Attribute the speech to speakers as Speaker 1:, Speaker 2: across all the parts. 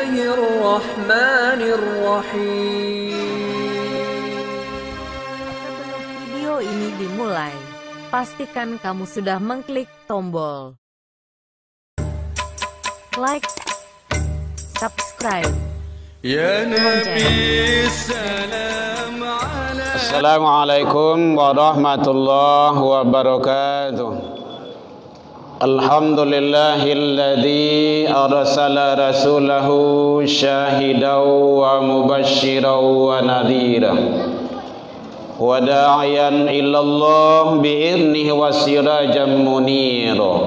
Speaker 1: Sebelum video ini dimulai, pastikan kamu sudah mengklik tombol like, subscribe,
Speaker 2: Assalamualaikum warahmatullahi wabarakatuh. Alhamdulillahilladzi arsala rasulahu syahidan wa mubasysyiran wa nadhiran wa da'iyan ilallah bi'idnihi wa sirajan munira.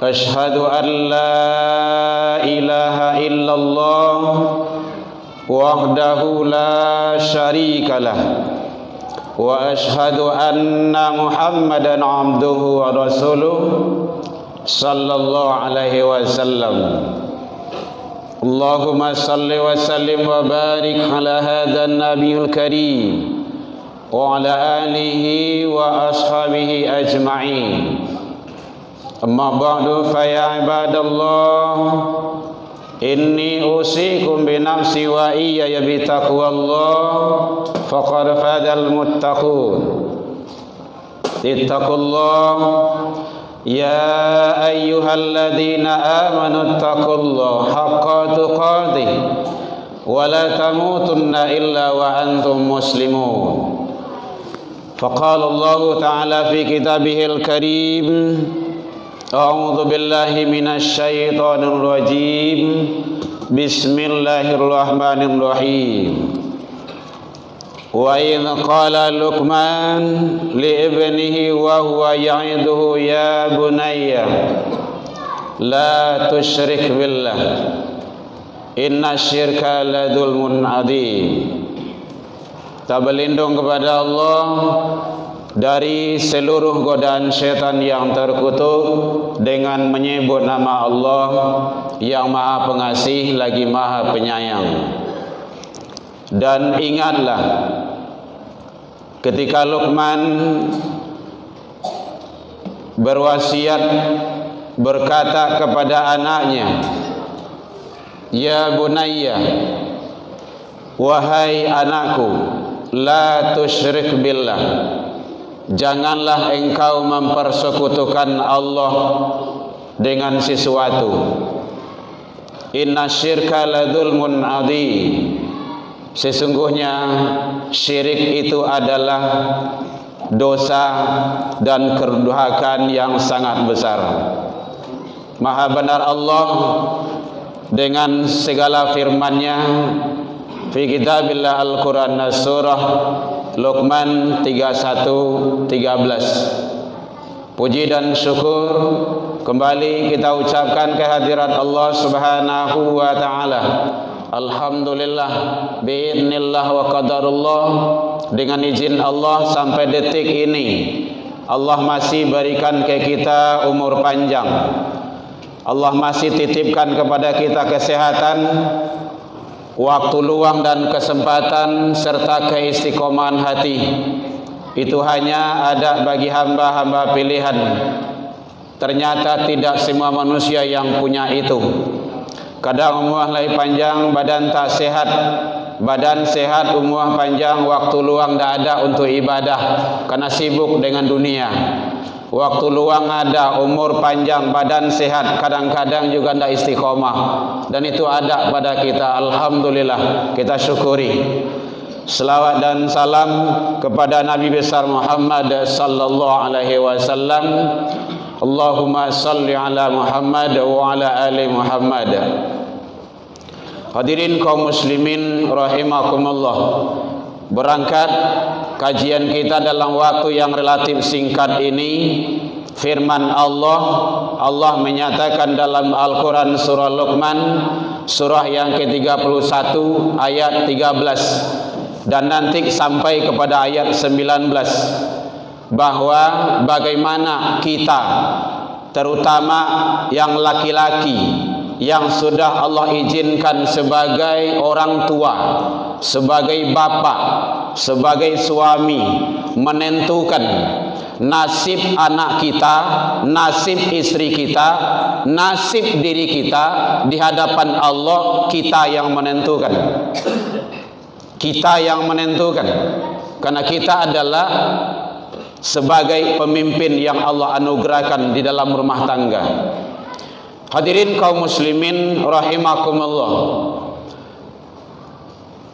Speaker 2: Asyhadu an la ilaha illallah wahdahu la syarikalah wa asyhadu anna Muhammadan abduhu wa rasuluh sallallahu alaihi wasallam. Allahumma salli wa sallim wa barik ala hadzal nabiyil karim wa ala alihi wa ashabihi ajma'in. Amma ba'du fa ya ibadallah, inni usikum bi nafsi wa iyaya bi taqwallah faqad fadal muttaqun. Ittaqullah ya ayyuhalladzina amanu ittaqullaha haqqa tuqatih wa la tamutunna illa wa antum muslimun. Faqala Allah ta'ala fi kitabihil karim, A'udzu billahi minasy syaithanir rajim. Bismillahirrahmanirrahim. Wa idz qala Luqman li ibnihi wa huwa ya'iduhu ya bunayya la tusyrik billah inna syirka la dzulmun adzim. Kita berlindung kepada Allah dari seluruh godaan syaitan yang terkutuk dengan menyebut nama Allah yang Maha Pengasih lagi Maha Penyayang. Dan ingatlah ketika Luqman berwasiat berkata kepada anaknya, ya bunayya, wahai anakku, la tusyrik billah, janganlah engkau mempersekutukan Allah dengan sesuatu. Inna syirka la dzulmun adzim, sesungguhnya syirik itu adalah dosa dan kedurhakaan yang sangat besar. Maha benar Allah dengan segala firman-Nya fi kitabillah Al-Quran surah Luqman 31:13. Puji dan syukur kembali kita ucapkan kehadirat Allah Subhanahu wa taala. Alhamdulillah biidznillah wa qadarullah, dengan izin Allah sampai detik ini Allah masih berikan ke kita umur panjang. Allah masih titipkan kepada kita kesehatan, waktu luang dan kesempatan serta keistiqomahan hati. Itu hanya ada bagi hamba-hamba pilihan. Ternyata tidak semua manusia yang punya itu. Kadang umur lagi panjang, badan tak sehat. Badan sehat, umur panjang, waktu luang tak ada untuk ibadah karena sibuk dengan dunia. Waktu luang ada, umur panjang, badan sehat, kadang-kadang juga tidak istiqomah. Dan itu ada pada kita. Alhamdulillah, kita syukuri. Selawat dan salam kepada Nabi besar Muhammad sallallahu alaihi wasallam. Allahumma salli ala Muhammad wa ala ali Muhammad. Hadirin kaum muslimin rahimakumullah. Berangkat kajian kita dalam waktu yang relatif singkat ini, firman Allah, Allah menyatakan dalam Al-Quran surah Luqman, surah yang ke-31 ayat 13 dan nanti sampai kepada ayat 19, bahwa bagaimana kita, terutama yang laki-laki yang sudah Allah izinkan sebagai orang tua, sebagai bapa, sebagai suami, menentukan nasib anak kita, nasib istri kita, nasib diri kita di hadapan Allah kita yang menentukan. Kita yang menentukan. Karena kita adalah sebagai pemimpin yang Allah anugerahkan di dalam rumah tangga. Hadirin kaum muslimin rahimakumullah.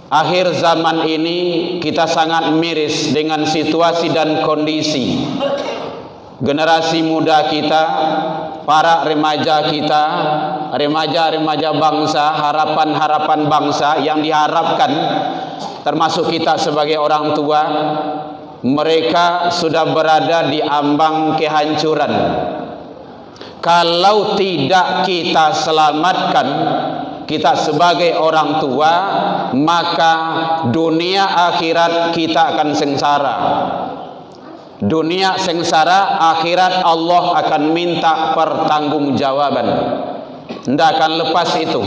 Speaker 2: Akhir zaman ini kita sangat miris dengan situasi dan kondisi generasi muda kita, para remaja kita, remaja-remaja bangsa, harapan-harapan bangsa yang diharapkan termasuk kita sebagai orang tua. Mereka sudah berada di ambang kehancuran. Kalau tidak kita selamatkan, kita sebagai orang tua, maka dunia akhirat kita akan sengsara. Dunia sengsara, akhirat Allah akan minta pertanggungjawaban. Tidak akan lepas itu.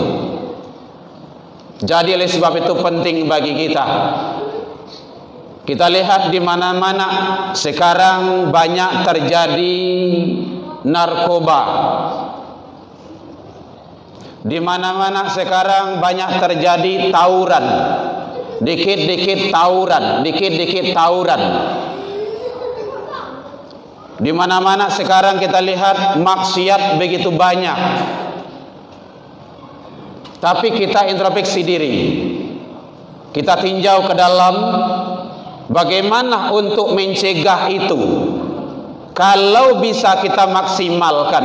Speaker 2: Jadi oleh sebab itu penting bagi kita. Kita lihat di mana-mana sekarang banyak terjadi narkoba. Di mana-mana sekarang banyak terjadi tawuran. Dikit-dikit tawuran, dikit-dikit tawuran. Di mana-mana sekarang kita lihat maksiat begitu banyak. Tapi kita introspeksi diri. Kita tinjau ke dalam, bagaimana untuk mencegah itu. Kalau bisa kita maksimalkan,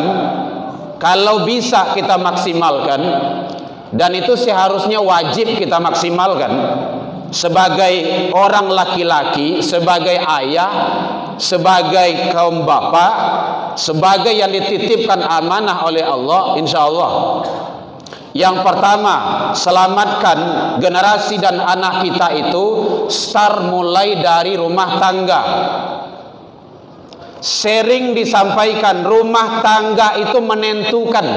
Speaker 2: kalau bisa kita maksimalkan, dan itu seharusnya wajib kita maksimalkan sebagai orang laki-laki, sebagai ayah, sebagai kaum bapak, sebagai yang dititipkan amanah oleh Allah, insya Allah. Yang pertama, selamatkan generasi dan anak kita itu start mulai dari rumah tangga. Sering disampaikan, rumah tangga itu menentukan.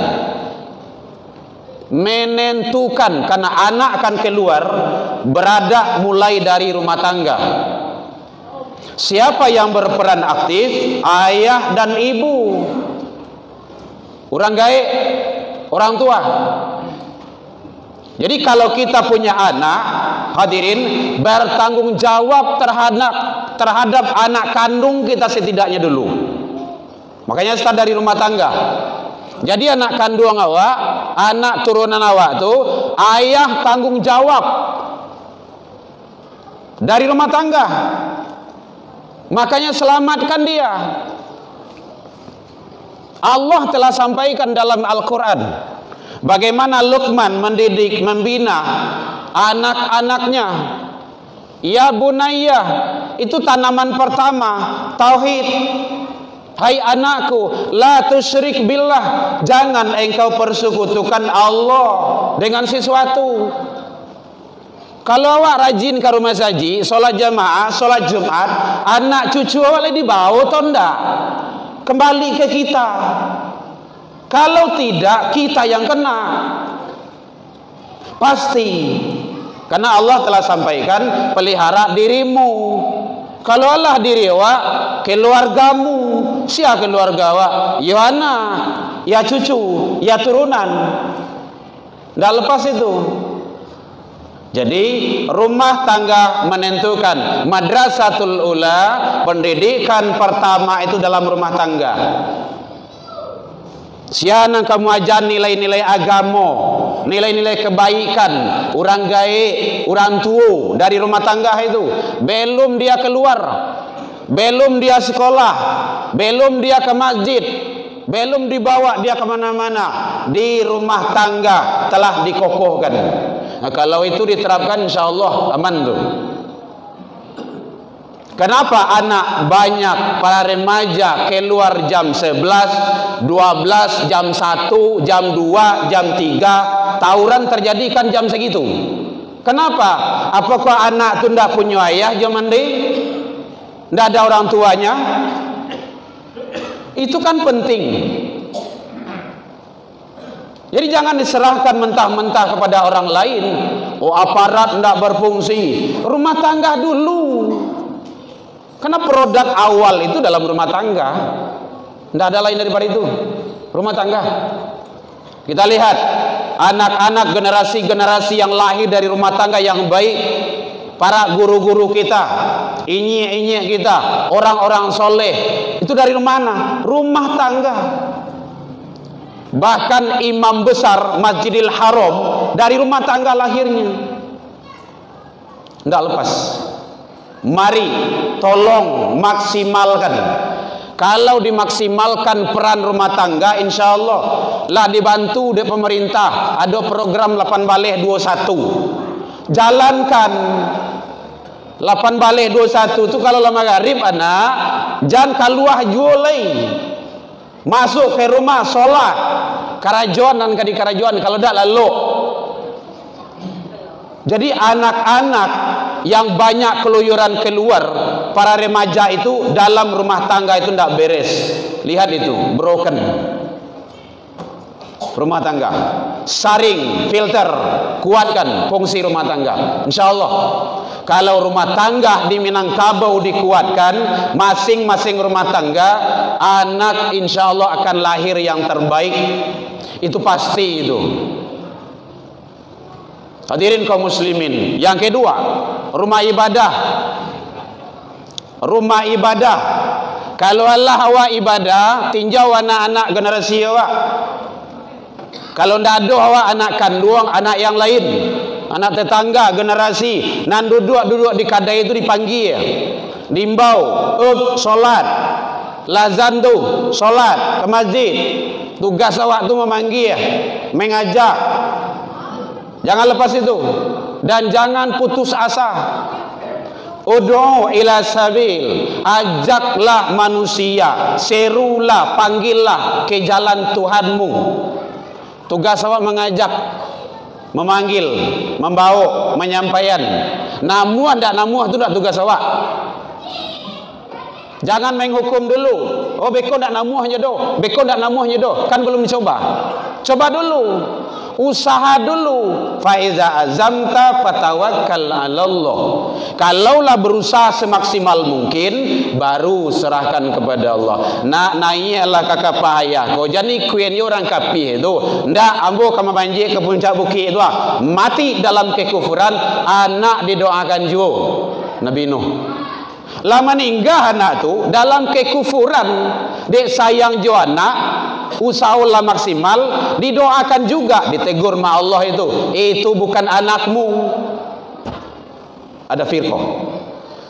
Speaker 2: Menentukan, karena anak akan keluar berada mulai dari rumah tangga. Siapa yang berperan aktif? Ayah dan ibu. Orang gaib, orang tua. Jadi kalau kita punya anak, hadirin, bertanggung jawab terhadap anak kandung kita setidaknya dulu. Makanya start dari rumah tangga. Jadi anak kandung awak, anak turunan awak tuh, ayah tanggung jawab dari rumah tangga. Makanya selamatkan dia. Allah telah sampaikan dalam Al-Quran bagaimana Luqman mendidik, membina anak-anaknya. Ya bunayya, itu tanaman pertama, tauhid. Hai anakku, la tusyrik billah, jangan engkau persekutukan Allah dengan sesuatu. Kalau awak rajin ke rumah saji, sholat jamaah, sholat Jumat, anak cucu awak dibawa atau enggak? Kembali ke kita. Kalau tidak, kita yang kena. Pasti. Karena Allah telah sampaikan, pelihara dirimu. Kalau Allah diri awak, keluargamu. Siapa keluarga awak? Ya anak, ya cucu, ya turunan. Tidak lepas itu. Jadi rumah tangga menentukan. Madrasatul ula, pendidikan pertama itu dalam rumah tangga. Siapa kamu ajar nilai-nilai agama, nilai-nilai kebaikan, orang gaib, orang tua dari rumah tangga itu. Belum dia keluar, belum dia sekolah, belum dia ke masjid, belum dibawa dia kemana-mana, di rumah tangga telah dikokohkan. Nah, kalau itu diterapkan, insya Allah aman tuh. Kenapa anak banyak para remaja keluar jam 11, 12, jam 1, jam 2, jam 3, tawuran terjadi kan jam segitu? Kenapa? Apakah anak itu tidak punya ayah zaman ini? Tidak ada orang tuanya? Itu kan penting. Jadi jangan diserahkan mentah-mentah kepada orang lain. Oh, aparat tidak berfungsi. Rumah tangga dulu. Karena produk awal itu dalam rumah tangga. Tidak ada lain daripada itu, rumah tangga. Kita lihat anak-anak generasi-generasi yang lahir dari rumah tangga yang baik, para guru-guru kita, inyek-inyek kita, orang-orang soleh, itu dari mana? Rumah tangga. Bahkan imam besar Masjidil Haram dari rumah tangga lahirnya. Tidak lepas. Mari tolong maksimalkan. Kalau dimaksimalkan peran rumah tangga, insya Allah lah dibantu oleh pemerintah. Ada program 8 Baleh 21. Jalankan 8 Baleh 21 itu kalau lama maghrib anak jangan keluar jualai, masuk ke rumah sholat karajuan dan kadi karajuan, kalau tidak lalu. Jadi anak-anak yang banyak keluyuran keluar, para remaja itu dalam rumah tangga itu tidak beres. Lihat itu, broken rumah tangga. Saring, filter, kuatkan fungsi rumah tangga. Insya Allah kalau rumah tangga di Minangkabau dikuatkan, masing-masing rumah tangga, anak insya Allah akan lahir yang terbaik. Itu pasti itu. Hadirin kaum muslimin. Yang kedua, rumah ibadah. Rumah ibadah. Kalau Allah awak ibadah, tinjau anak-anak generasi awak. Kalau tidak ada awak anak kandung, anak yang lain, anak tetangga, generasi, nan duduk di kadai itu dipanggil, diimbau, solat, lazan tu, solat ke masjid. Tugas awak tu memanggil, mengajak. Jangan lepas itu, dan jangan putus asa. Ud'u ila sabil, ajaklah manusia, serulah, panggillah ke jalan Tuhanmu. Tugas awak mengajak, memanggil, membawa, menyampaikan. Namuah tak namuah itu dah tugas awak. Jangan menghukum dulu. Oh beko tak namuahnya doh, beko tak namuahnya doh, kan belum dicoba. Coba dulu, usaha dulu. Fa iza azamta fatawakkal 'alallah. Kalaulah berusaha semaksimal mungkin, baru serahkan kepada Allah. Nak naiklah kakak payah. Kau jadi kuennya orang kafir itu. Ndak ambo kama banjir ke puncak bukit itu. Mati dalam kekufuran, anak didoakan juga. Nabi Nuh. Lah meninggal anak tu dalam kekufuran, dek sayang jo anak, usahalah maksimal, didoakan juga, ditegur ma Allah itu bukan anakmu. Ada firqah.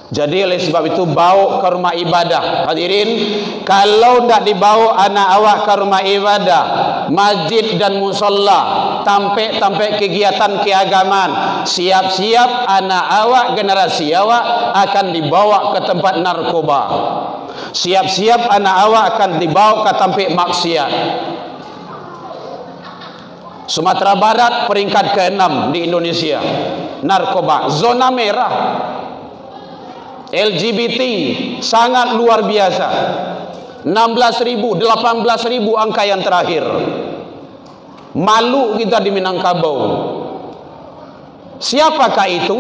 Speaker 2: Jadi oleh sebab itu bawa ke rumah ibadah. Hadirin, kalau tidak dibawa anak awak ke rumah ibadah, masjid dan musolla, tampak kegiatan keagamaan, siap-siap anak awak, generasi awak akan dibawa ke tempat narkoba. Siap-siap anak awak akan dibawa ke tempat maksiat. Sumatera Barat peringkat ke-6 di Indonesia. Narkoba, zona merah. LGBT sangat luar biasa. 16.000, 18.000 angka yang terakhir. Malu kita di Minangkabau. Siapakah itu?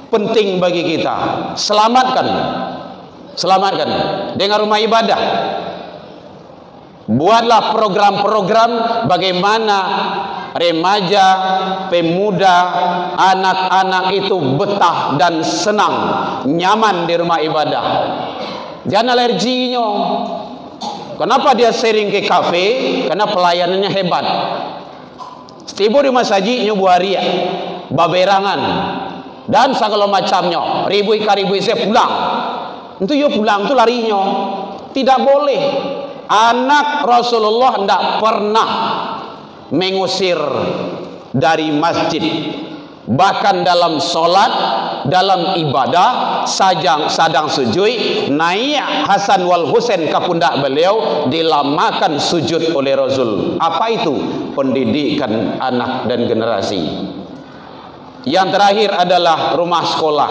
Speaker 2: Penting bagi kita. Selamatkan dengan rumah ibadah. Buatlah program-program bagaimana remaja, pemuda, anak-anak itu betah dan senang, nyaman di rumah ibadah. Jangan alerginya. Kenapa dia sering ke kafe? Karena pelayanannya hebat. Setiap di masjidnya buaria, baberangan, dan segala macamnya. Ribu saya pulang. Itu yo pulang itu larinya. Tidak boleh. Anak Rasulullah tidak pernah mengusir dari masjid. Bahkan dalam solat, dalam ibadah, sadang sujud, naik Hasan wal Husain ke pundak beliau, dilamakan sujud oleh Rasul. Apa itu? Pendidikan anak dan generasi. Yang terakhir adalah rumah sekolah.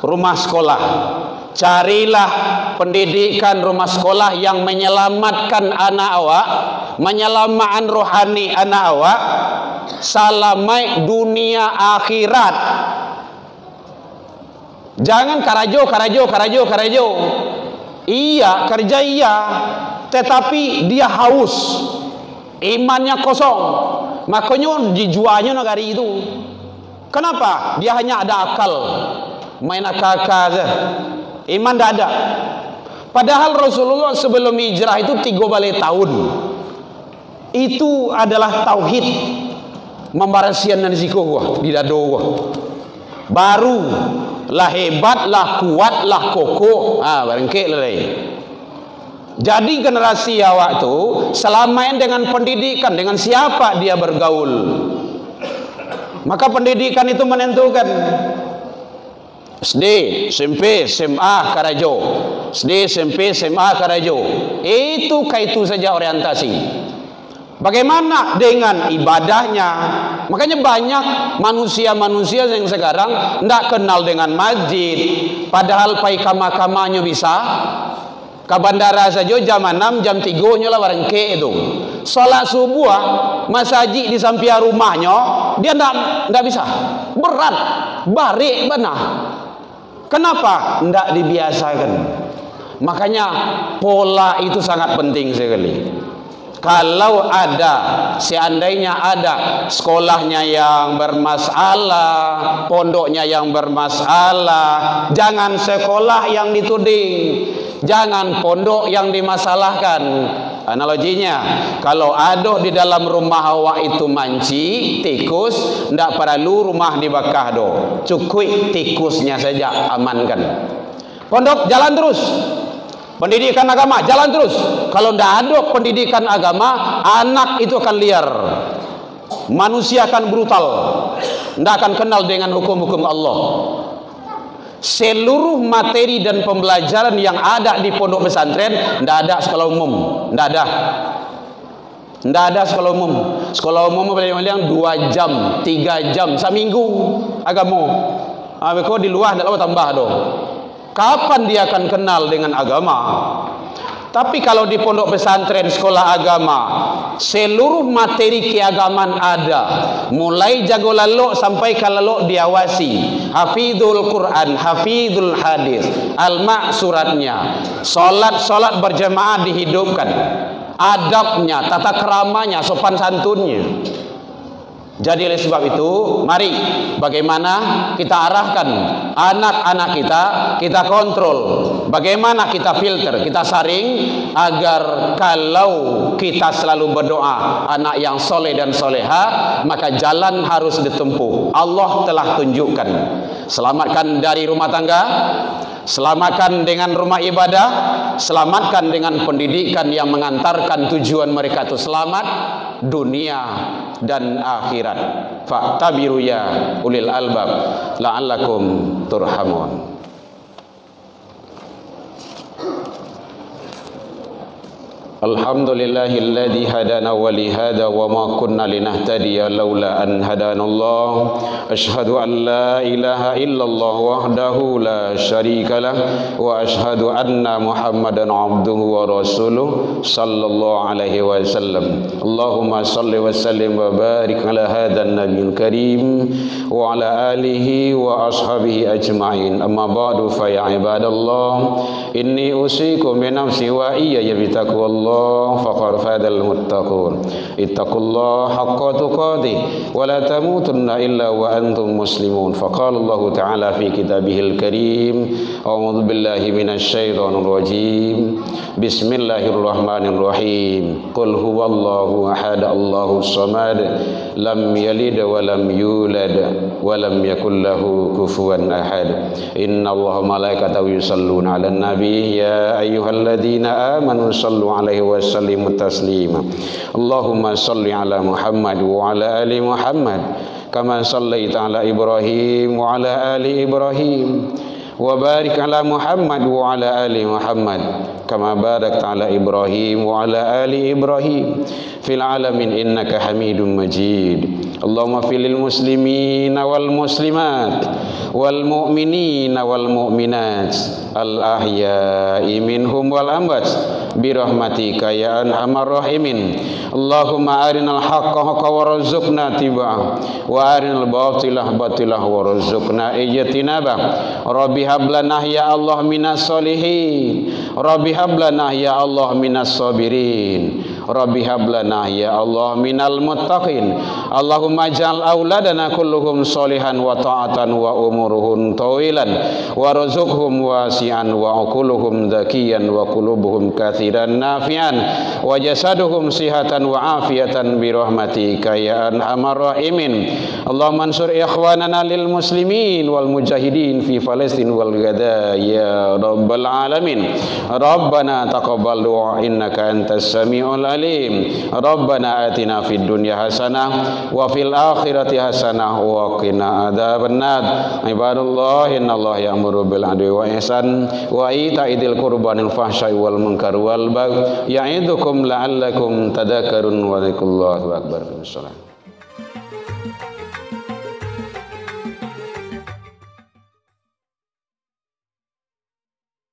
Speaker 2: Rumah sekolah. Carilah pendidikan rumah sekolah yang menyelamatkan anak awak, menyelamatkan rohani anak awak, salamai dunia akhirat. Jangan karajo. Iya, kerja iya, tetapi dia haus, imannya kosong. Makanya dijualnya negari itu. Kenapa? Dia hanya ada akal, main akal saja. Iman tidak ada. Padahal Rasulullah sebelum hijrah itu 3 tahun. Itu adalah tauhid, membarasian dan zikr di dado gua. Baru lah hebat, lah kuat, lah kokoh. Barangke lah. Jadi generasi awak tu selama ini dengan pendidikan, dengan siapa dia bergaul. Maka pendidikan itu menentukan. SD, SMP, SMA, Karajo. SD, SMP, SMA, Karajo. Itu kaitu saja orientasi. Bagaimana dengan ibadahnya? Makanya banyak manusia-manusia yang sekarang tidak kenal dengan masjid. Padahal pai kama-kamanya bisa. Ke bandara saja jam 6, jam 3 nyolah barangke itu. Salat subuh, masjid di samping rumahnya, dia tidak bisa. Berat, barik benar. Kenapa? Tidak dibiasakan. Makanya pola itu sangat penting sekali. Kalau ada, seandainya ada sekolahnya yang bermasalah, pondoknya yang bermasalah, jangan sekolah yang dituding, jangan pondok yang dimasalahkan. Analoginya, kalau ada di dalam rumah awak itu manci, tikus, tidak perlu rumah dibakar do. Cukup tikusnya saja amankan. Pondok jalan terus. Pendidikan agama jalan terus. Kalau tidak ada pendidikan agama, anak itu akan liar. Manusia akan brutal. Tidak akan kenal dengan hukum-hukum Allah. Seluruh materi dan pembelajaran yang ada di pondok pesantren tidak ada sekolah umum. Tidak ada sekolah umum. Sekolah umum paling-paling 2 jam, 3 jam seminggu agama. Kau di luar tidak tambah do. Kapan dia akan kenal dengan agama? Tapi kalau di pondok pesantren sekolah agama, seluruh materi keagamaan ada, mulai jago lalok sampai kalalok diawasi, hafizul Quran, hafizul hadis, al-ma' suratnya, solat berjamaah dihidupkan, adabnya, tata keramanya, sopan santunnya. Jadi oleh sebab itu, mari bagaimana kita arahkan anak-anak kita kontrol. Bagaimana kita filter, kita saring agar kalau kita selalu berdoa anak yang soleh dan soleha, maka jalan harus ditempuh. Allah telah tunjukkan. Selamatkan dari rumah tangga, selamatkan dengan rumah ibadah, selamatkan dengan pendidikan yang mengantarkan tujuan mereka itu selamat dunia dan akhirat. Fa'tabiru ya ulil albab la'allakum turhamun. Alhamdulillahilladzi hadana wa li hada wa ma kunna linahtadiya laula an hadanallah. Asyhadu an la ilaha illallah wahdahu la syarikalah wa asyhadu anna Muhammadan abduhu wa rasuluh sallallahu alaihi wasallam. Allahumma salli wa sallim wa barik ala hadan nabiyil karim wa ala alihi wa ashabihi ajma'in. Amma ba'du fa ya ibadallah, inni usikum bi nafsi wa iyya bi taqwallah faqad fadal muttaqun. Ittaqullah haqqa tuqatih wa la tamutunna illa wa antum muslimun. Faqala Allah ta'ala fi kitabihil karim, a'udzu billahi minasy syaithanir rajim. Bismillahirrahmanirrahim. Qul huwallahu ahad, Allahus samad, lam yalid wa lam yulad wa lam yakul lahu kufuwan ahad. Innallaha malaikatahu yusalluna 'alan nabi ya ayyuhalladzina amanu sallu 'alaihi wa sallimu taslima. Allahumma salli 'ala Muhammad wa 'ala ali Muhammad kama sallaita 'ala Ibrahim wa 'ala ali Ibrahim wa barik 'ala Muhammad wa 'ala ali Muhammad kama barakta 'ala Ibrahim wa 'ala ali Ibrahim fil 'alamin innaka Hamidum Majid. Allahumma fil muslimina wal muslimat wal mu'minina wal mu'minat al ahya'i minhum wal amwat bi rahmatika ya arhamar rahimin. Allahumma arinal haqqa haqqan warzuqna tiba'ah wa arinal batila batilah warzuqna ijtinabah. Rabbi hablana ya Allah minas solihin, Rabbi hablana ya Allah minas sabirin, Rabbi hablana ya Allah minal muttaqin. Allahumma ja'al auladana kulluhum solihan wa ta'atan wa umuruhum tawilan wa rizquhum wasi'an wa aquluhum zakiyan wa qulubuhum katsiran nafi'an wa jasaduhum sihatan wa afiatan bi rahmatika ya arhamar rahimin. Allahumma ansur ikhwanana lil muslimin wal mujahidin fi Palestin wal Gaza ya rabbal alamin. Rabbana taqabbal du'a innaka antas samiul alim. Rabbana atina fid dunya hasanah wa fil akhirati hasanah wa qina adzabannar. Ibadallah innallaha ya'muru bil adli wa ihsan wa ita'idzil qurba wal fahsya'i wal munkar wal baghi ya'idukum la'allakum tadhakkarun wa dzikrullahi akbar.